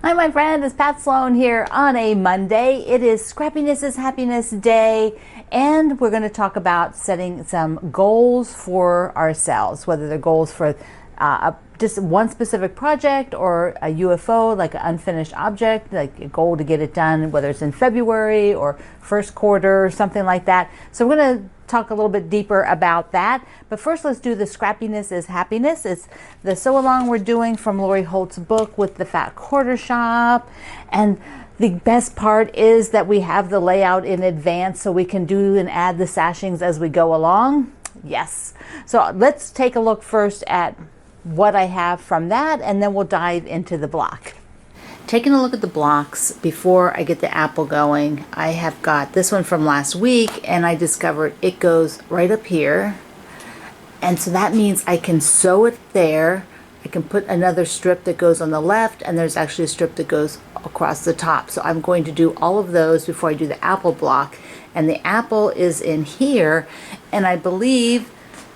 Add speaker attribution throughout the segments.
Speaker 1: Hi, my friend. It's Pat Sloan here on a Monday. It is Scrappiness is Happiness Day, and we're going to talk about setting some goals for ourselves, whether they're goals for just one specific project or a UFO, like an unfinished object, like a goal to get it done, whether it's in February or first quarter or something like that. So we're going to talk a little bit deeper about that. But first, let's do the Scrappiness is Happiness. It's the sew along we're doing from Lori Holt's book with the Fat Quarter Shop. And the best part is that we have the layout in advance so we can do and add the sashings as we go along. Yes. So let's take a look first at what I have from that, and then we'll dive into the block. Taking a look at the blocks before I get the apple going, I have got this one from last week, and I discovered it goes right up here. And so that means I can sew it there. I can put another strip that goes on the left, and there's actually a strip that goes across the top. So I'm going to do all of those before I do the apple block. And the apple is in here, and I believe,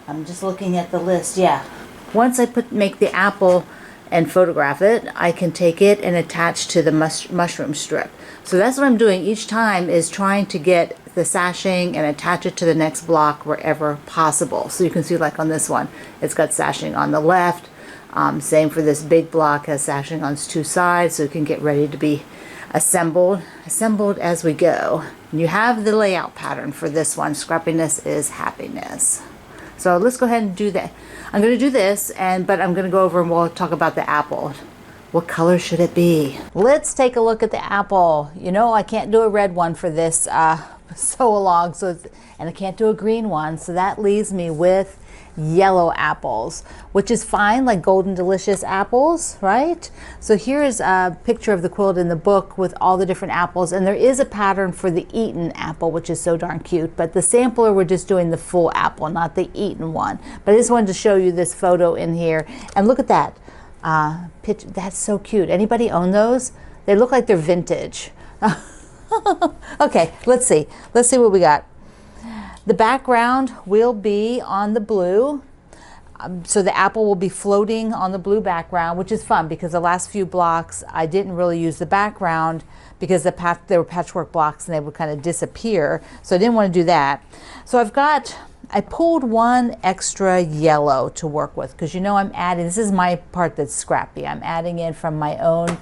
Speaker 1: I'm just looking at the list, yeah. Once I make the apple and photograph it, I can take it and attach to the mushroom strip. So that's what I'm doing each time, is trying to get the sashing and attach it to the next block wherever possible. So you can see, like on this one, it's got sashing on the left. Same for this big block, has sashing on its two sides, so it can get ready to be assembled as we go. And you have the layout pattern for this one, Scrappiness is Happiness. So let's go ahead and do that. I'm going to do this, but I'm going to go over and we'll talk about the apple. What color should it be? Let's take a look at the apple. You know, I can't do a red one for this sew along, and I can't do a green one, so that leaves me with yellow apples, which is fine, like golden delicious apples, right? So here's a picture of the quilt in the book with all the different apples, and there is a pattern for the eaten apple, which is so darn cute, but the sampler, we're just doing the full apple, not the eaten one. But I just wanted to show you this photo in here, and look at that picture. That's so cute. Anybody own those? They look like they're vintage. Okay, let's see what we got. The background will be on the blue, so the apple will be floating on the blue background, which is fun because the last few blocks I didn't really use the background because they were patchwork blocks and they would kind of disappear, so I didn't want to do that. So I pulled one extra yellow to work with because, you know, I'm adding, this is my part that's scrappy, I'm adding in from my own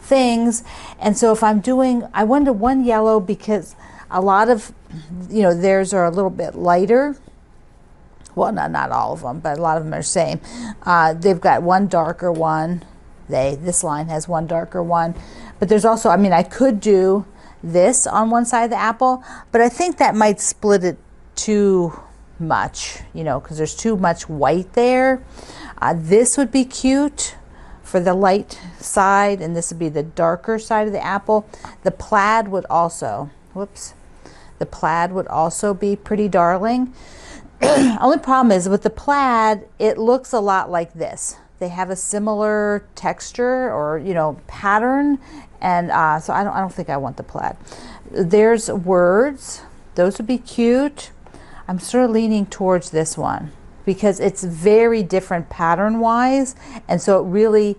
Speaker 1: things. And so if I'm doing, I wanted one yellow because a lot of, you know, theirs are a little bit lighter. Well, not all of them, but a lot of them are the same. They've got one darker one. This line has one darker one. But there's also, I mean, I could do this on one side of the apple, but I think that might split it too much, you know, because there's too much white there. This would be cute for the light side, and this would be the darker side of the apple. The plaid would also, the plaid would also be pretty darling. Only problem is with the plaid, it looks a lot like this. They have a similar texture or, you know, pattern, and so I don't think I want the plaid. There's words. Those would be cute. I'm sort of leaning towards this one because it's very different pattern-wise, and so it really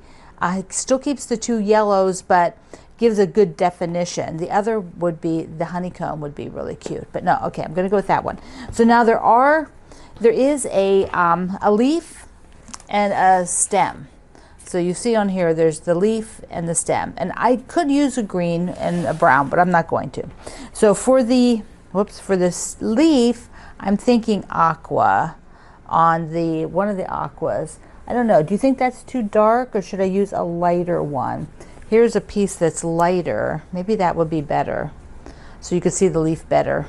Speaker 1: still keeps the two yellows, but gives a good definition. The other would be, the honeycomb would be really cute, but no, okay, I'm going to go with that one. So now there is a leaf and a stem. So you see on here, there's the leaf and the stem, and I could use a green and a brown, but I'm not going to. So for this leaf, I'm thinking aqua on one of the aquas. I don't know, do you think that's too dark, or should I use a lighter one? Here's a piece that's lighter. Maybe that would be better, so you can see the leaf better.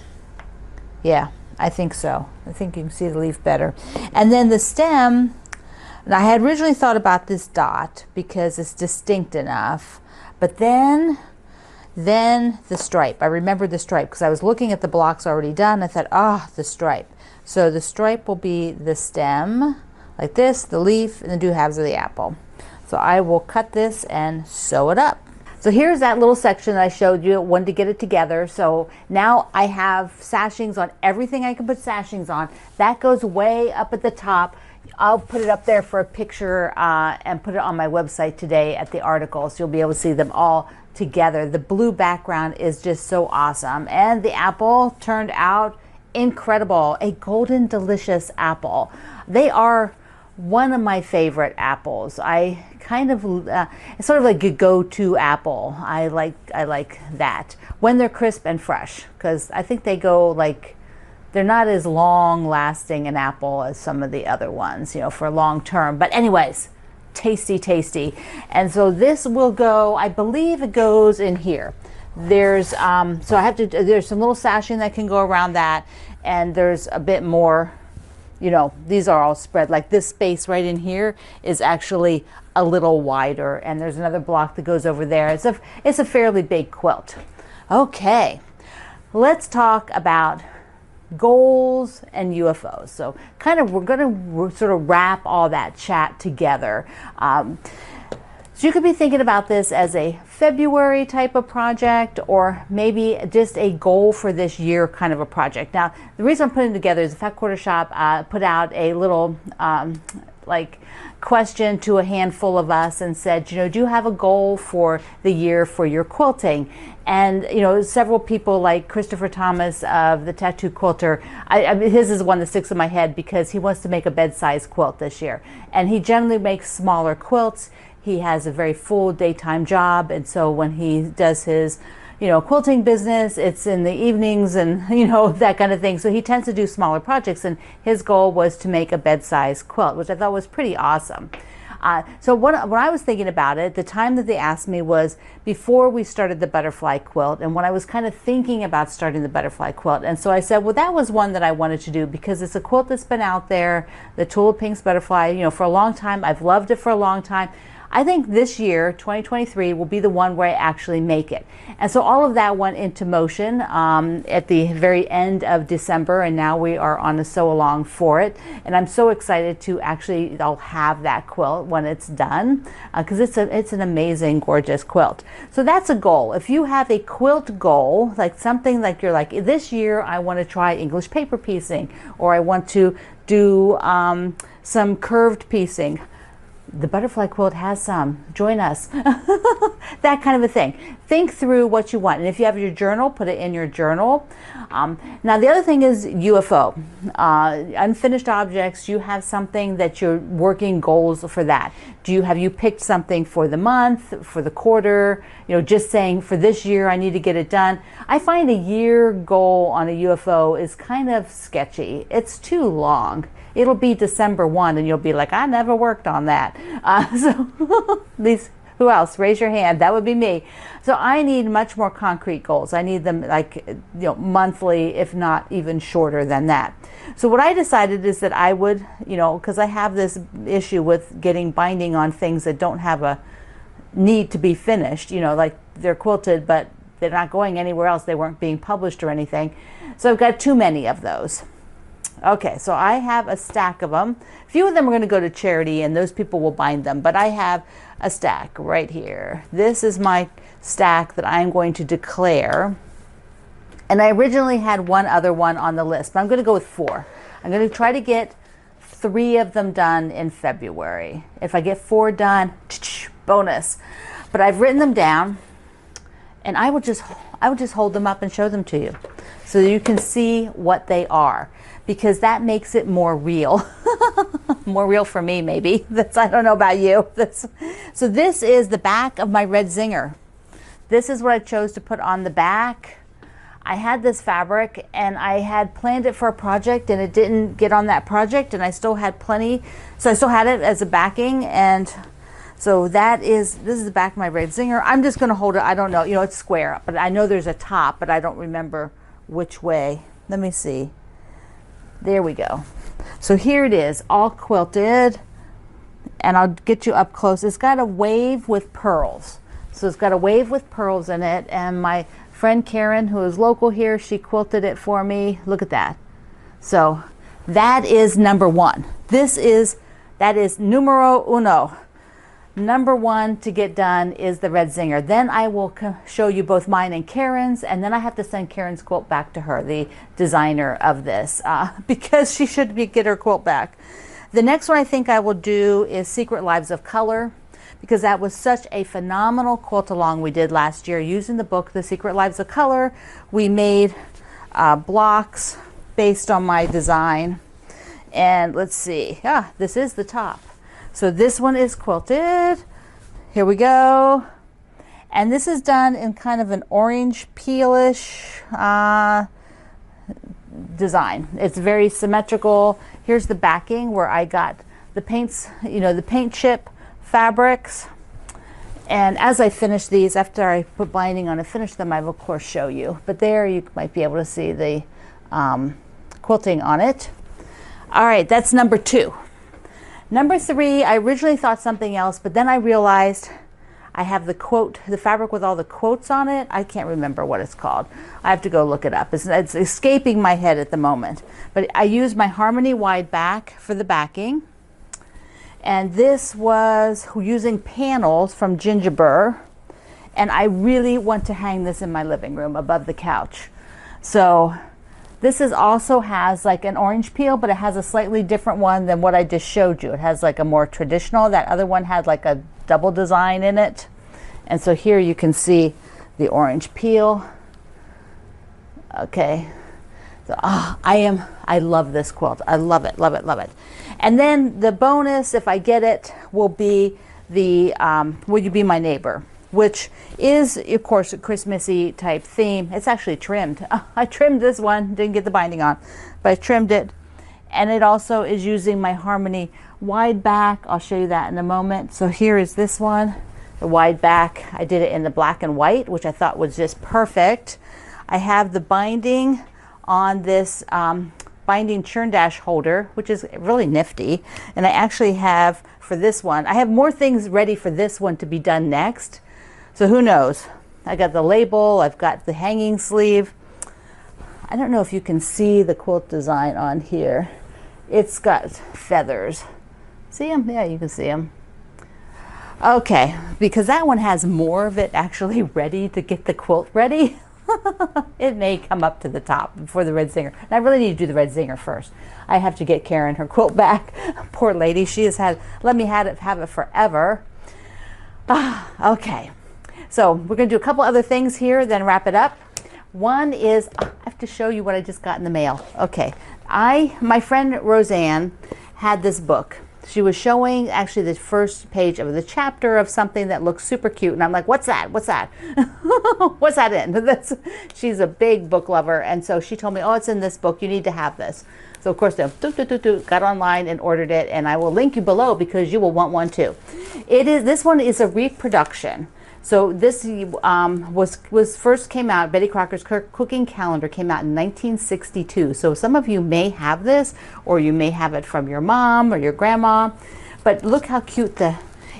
Speaker 1: Yeah, I think so. I think you can see the leaf better. And then the stem, and I had originally thought about this dot because it's distinct enough, but then the stripe. I remembered the stripe because I was looking at the blocks already done. I thought, the stripe. So the stripe will be the stem, like this, the leaf, and the two halves of the apple. So I will cut this and sew it up. So here's that little section that I showed you, wanted to get it together. So now I have sashings on everything I can put sashings on. That goes way up at the top. I'll put it up there for a picture and put it on my website today at the article, so you'll be able to see them all together. The blue background is just so awesome, and the apple turned out incredible. A golden delicious apple. They are one of my favorite apples. I kind of it's sort of like a go-to apple. I like that when they're crisp and fresh, because I think they go like, they're not as long lasting an apple as some of the other ones, you know, for long term. But anyways, tasty, tasty. And so this will go, I believe it goes in here. There's so I have to, there's some little sashing that can go around that, and there's a bit more, you know, these are all spread. Like this space right in here is actually a little wider, and there's another block that goes over there. It's a fairly big quilt. Okay, let's talk about goals and UFOs. So kind of, we're going to sort of wrap all that chat together. So you could be thinking about this as a February type of project, or maybe just a goal for this year kind of a project. Now, the reason I'm putting it together is the Fat Quarter Shop put out a little like question to a handful of us and said, you know, do you have a goal for the year for your quilting? And, you know, several people like Christopher Thomas of the Tattoo Quilter, his is one that sticks in my head because he wants to make a bed-size quilt this year. And he generally makes smaller quilts. He has a very full daytime job, and so when he does his, you know, quilting business, it's in the evenings and, you know, that kind of thing. So he tends to do smaller projects, and his goal was to make a bed-size quilt, which I thought was pretty awesome. So when I was thinking about it, the time that they asked me was before we started the butterfly quilt, and when I was kind of thinking about starting the butterfly quilt. And so I said, well, that was one that I wanted to do because it's a quilt that's been out there, the Tulip Pinks butterfly, you know, for a long time. I've loved it for a long time. I think this year, 2023, will be the one where I actually make it. And so all of that went into motion at the very end of December, and now we are on a sew along for it. And I'm so excited to actually, I'll have that quilt when it's done, because it's an amazing, gorgeous quilt. So that's a goal. If you have a quilt goal, like something like you're like, this year I want to try English paper piecing, or I want to do some curved piecing. The butterfly quilt has some. Join us. That kind of a thing. Think through what you want. And if you have your journal, put it in your journal. Now, the other thing is UFO. Unfinished objects, you have something that you're working goals for that. Have you picked something for the month, for the quarter? You know, just saying for this year, I need to get it done. I find a year goal on a UFO is kind of sketchy. It's too long. It'll be December 1 and you'll be like, I never worked on that. So who else? Raise your hand. That would be me. So I need much more concrete goals. I need them like, you know, monthly, if not even shorter than that. So what I decided is that I would, you know, because I have this issue with getting binding on things that don't have a need to be finished, you know, like they're quilted, but they're not going anywhere else. They weren't being published or anything. So I've got too many of those. Okay, so I have a stack of them. A few of them are going to go to charity, and those people will bind them, but I have a stack right here. This is my stack that I'm going to declare. And I originally had one other one on the list, but I'm going to go with 4. I'm going to try to get 3 of them done in February. If I get 4 done, bonus. But I've written them down, and I will just hold them up and show them to you so that you can see what they are, because that makes it more real. More real for me, maybe. I don't know about you. So this is the back of my red zinger. This is what I chose to put on the back. I had this fabric and I had planned it for a project and it didn't get on that project, and I still had plenty. So I still had it as a backing, and so this is the back of my red zinger. I'm just going to hold it. I don't know. You know, it's square, but I know there's a top, but I don't remember which way. Let me see. There we go. So here it is, all quilted, and I'll get you up close. It's got a wave with pearls. So it's got a wave with pearls in it, and my friend Karen, who is local here, she quilted it for me. Look at that. So that is number 1. That is numero uno. Number 1 to get done is the red zinger. Then I will show you both mine and Karen's, and then I have to send Karen's quilt back to her, the designer of this, because she should get her quilt back. The next one I think I will do is Secret Lives of Color, because that was such a phenomenal quilt along we did last year using the book, The Secret Lives of Color. We made blocks based on my design. And let's see, this is the top. So this one is quilted. Here we go. And this is done in kind of an orange peelish design. It's very symmetrical. Here's the backing where I got the paints, the paint chip fabrics. And as I finish these, after I put binding on and finish them, I will of course show you. But there you might be able to see the quilting on it. All right, that's number 2. Number 3, I originally thought something else, but then I realized I have the quote, the fabric with all the quotes on it. I can't remember what it's called. I have to go look it up. It's escaping my head at the moment. But I used my Harmony wide back for the backing. And this was using panels from Gingerbur. And I really want to hang this in my living room above the couch. So this also has like an orange peel, but it has a slightly different one than what I just showed you. It has like a more traditional. That other one had like a double design in it. And so here you can see the orange peel. Okay. So, I love this quilt. I love it, love it, love it. And then the bonus, if I get it, will be the Will You Be My Neighbor, which is, of course, a Christmassy type theme. It's actually trimmed. I trimmed this one, didn't get the binding on, but I trimmed it. And it also is using my Harmony wide back. I'll show you that in a moment. So here is this one, the wide back. I did it in the black and white, which I thought was just perfect. I have the binding on this binding churn dash holder, which is really nifty. And I actually have, for this one, I have more things ready for this one to be done next. So who knows? I got the label, I've got the hanging sleeve. I don't know if you can see the quilt design on here. It's got feathers. See them? Yeah, you can see them. Okay, because that one has more of it actually ready to get the quilt ready. It may come up to the top before the red zinger. And I really need to do the red zinger first. I have to get Karen her quilt back. Poor lady, she has let me have it forever. Okay. So we're going to do a couple other things here, then wrap it up. One is, I have to show you what I just got in the mail. Okay, my friend Roseanne had this book. She was showing actually the first page of the chapter of something that looks super cute. And I'm like, what's that? What's that? What's that in? She's a big book lover. And so she told me, oh, it's in this book. You need to have this. So of course, I got online and ordered it. And I will link you below because you will want one too. This one is a reproduction. So this first came out, Betty Crocker's Cooking Calendar came out in 1962. So some of you may have this, or you may have it from your mom or your grandma. But look how cute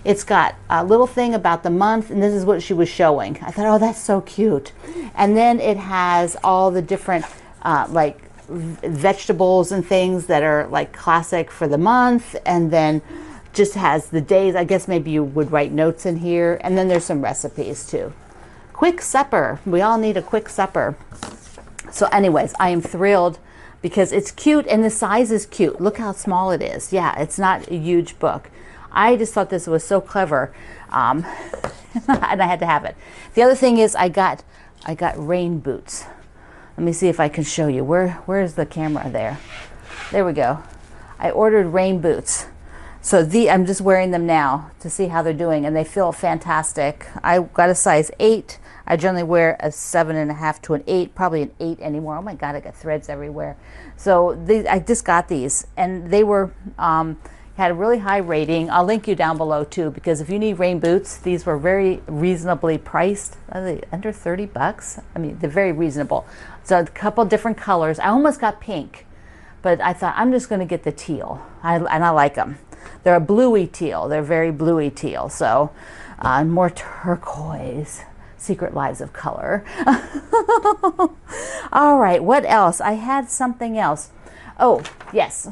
Speaker 1: it's got a little thing about the month, and this is what she was showing. I thought, oh, that's so cute. And then it has all the different like vegetables and things that are like classic for the month, and then just has the days. I guess maybe you would write notes in here, and then there's some recipes too. Quick supper. We all need a quick supper. So anyways, I am thrilled because it's cute and the size is cute. Look how small it is. Yeah, it's not a huge book. I just thought this was so clever, and I had to have it. The other thing is I got rain boots. Let me see if I can show you. Where's the camera there? There we go. I ordered rain boots. So I'm just wearing them now to see how they're doing, and they feel fantastic. I got a size 8. I generally wear a 7.5 to an 8, probably an 8 anymore. Oh my God, I got threads everywhere. So I just got these, and they were had a really high rating. I'll link you down below too, because if you need rain boots, these were very reasonably priced. Are they under 30 bucks? I mean, they're very reasonable. So a couple different colors. I almost got pink, but I thought I'm just going to get the teal, and I like them. They're a bluey teal. They're very bluey teal. So more turquoise. Secret Lives of Color. All right, what else? I had something else. Oh, yes.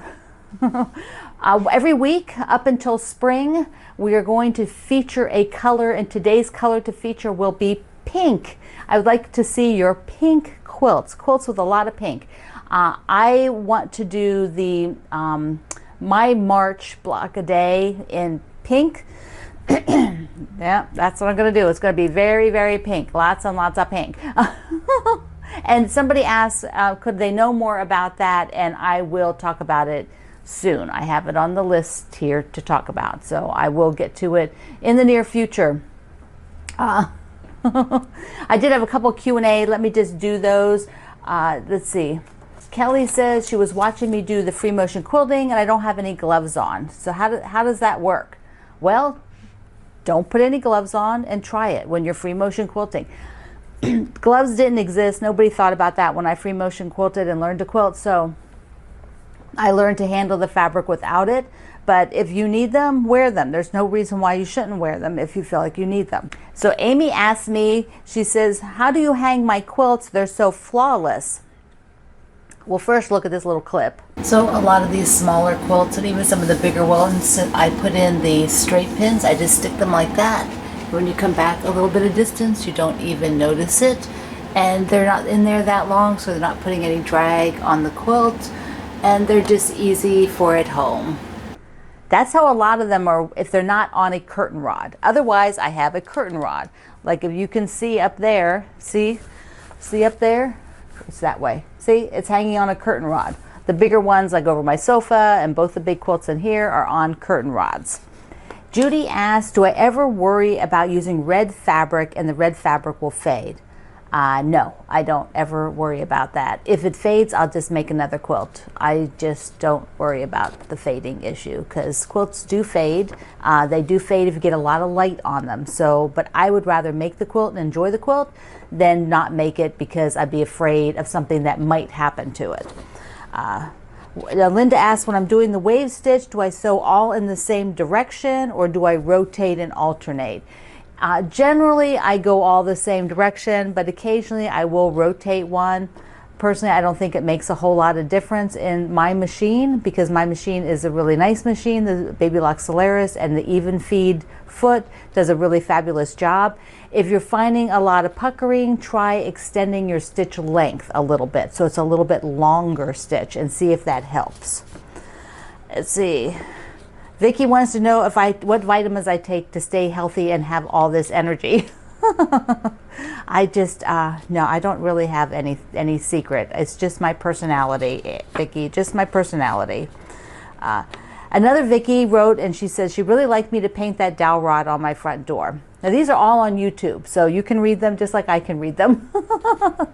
Speaker 1: Every week up until spring, we are going to feature a color, and today's color to feature will be pink. I would like to see your pink quilts with a lot of pink. I want to do the my March block a day in pink. Yeah, that's what I'm going to do. It's going to be very, very pink. Lots and lots of pink. And somebody asked, could they know more about that? And I will talk about it soon. I have it on the list here to talk about. So I will get to it in the near future. I did have a couple Q&A. Let me just do those. Let's see. Kelly says she was watching me do the free motion quilting and I don't have any gloves on. So how does that work? Well, don't put any gloves on and try it when you're free motion quilting. Gloves didn't exist. Nobody thought about that when I free motion quilted and learned to quilt. So I learned to handle the fabric without it. But if you need them, wear them. There's no reason why you shouldn't wear them if you feel like you need them. So Amy asked me, she says, how do you hang my quilts? They're so flawless. Well, first look at this little clip. So a lot of these smaller quilts and even some of the bigger ones, I put in the straight pins. I just stick them like that. When you come back a little bit of distance, you don't even notice it. And they're not in there that long, so they're not putting any drag on the quilt. And they're just easy for at home. That's how a lot of them are if they're not on a curtain rod. Otherwise, I have a curtain rod. Like if you can see up there, see up there? It's that way. See, it's hanging on a curtain rod. The bigger ones, like over my sofa, and both the big quilts in here are on curtain rods. Judy asked, do I ever worry about using red fabric and the red fabric will fade? No, I don't ever worry about that. If it fades, I'll just make another quilt. I just don't worry about the fading issue because quilts do fade. They do fade if you get a lot of light on them. So, but I would rather make the quilt and enjoy the quilt than not make it because I'd be afraid of something that might happen to it. Linda asked, when I'm doing the wave stitch, do I sew all in the same direction or do I rotate and alternate? Generally, I go all the same direction, but occasionally I will rotate one. Personally, I don't think it makes a whole lot of difference in my machine because my machine is a really nice machine, the Babylock Solaris, and the even feed foot does a really fabulous job. If you're finding a lot of puckering, try extending your stitch length a little bit so it's a little bit longer stitch and see if that helps. Let's see. Vicky wants to know what vitamins I take to stay healthy and have all this energy. I just, no, I don't really have any secret. It's just my personality, Vicky, just my personality. Another Vicky wrote and she says she really liked me to paint that dowel rod on my front door. Now these are all on YouTube, so you can read them just like I can read them.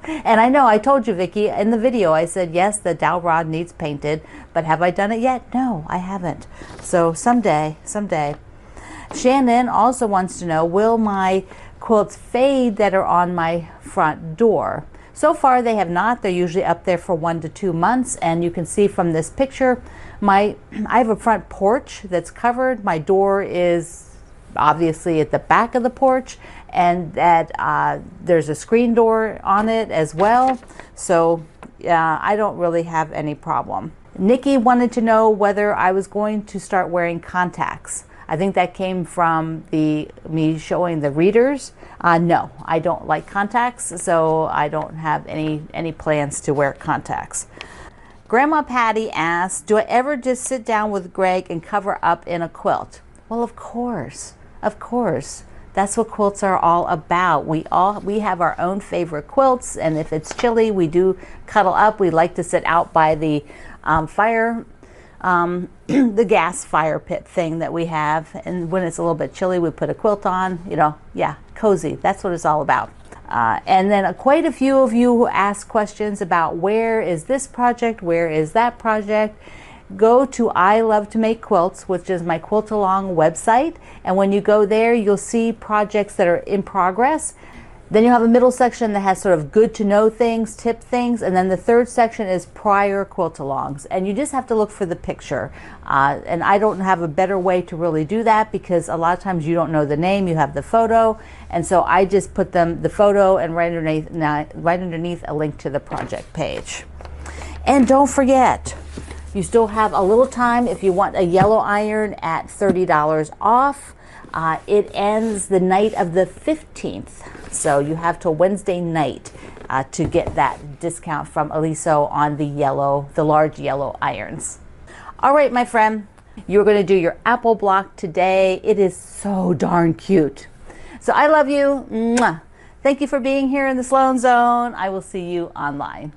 Speaker 1: And I know I told you, Vicky, in the video I said, yes, the dowel rod needs painted, but have I done it yet? No, I haven't. So someday. Shannon also wants to know, will my quilts fade that are on my front door? So far they have not. They're usually up there for 1 to 2 months, and you can see from this picture, I have a front porch that's covered. My door is obviously at the back of the porch, and that there's a screen door on it as well. So I don't really have any problem. Nikki wanted to know whether I was going to start wearing contacts. I think that came from me showing the readers. No, I don't like contacts, so I don't have any plans to wear contacts. Grandma Patty asked, do I ever just sit down with Greg and cover up in a quilt? Well, of course. Of course. That's what quilts are all about. We have our own favorite quilts, and if it's chilly, we do cuddle up. We like to sit out by the fire, the gas fire pit thing that we have, and when it's a little bit chilly, we put a quilt on, yeah, cozy. That's what it's all about. And then quite a few of you who ask questions about where is this project, where is that project, go to I Love to Make Quilts, which is my Quilt Along website, and when you go there, you'll see projects that are in progress. Then you'll have a middle section that has sort of good to know things, tip things, and then the third section is prior quilt alongs. And you just have to look for the picture. And I don't have a better way to really do that because a lot of times you don't know the name, you have the photo. And so I just put the photo and right underneath a link to the project page. And don't forget, you still have a little time if you want a yellow iron at $30 off. It ends the night of the 15th. So you have till Wednesday night to get that discount from Aliso on the large yellow irons. All right, my friend, you're going to do your apple block today. It is so darn cute. So I love you. Mwah. Thank you for being here in the Sloan Zone. I will see you online.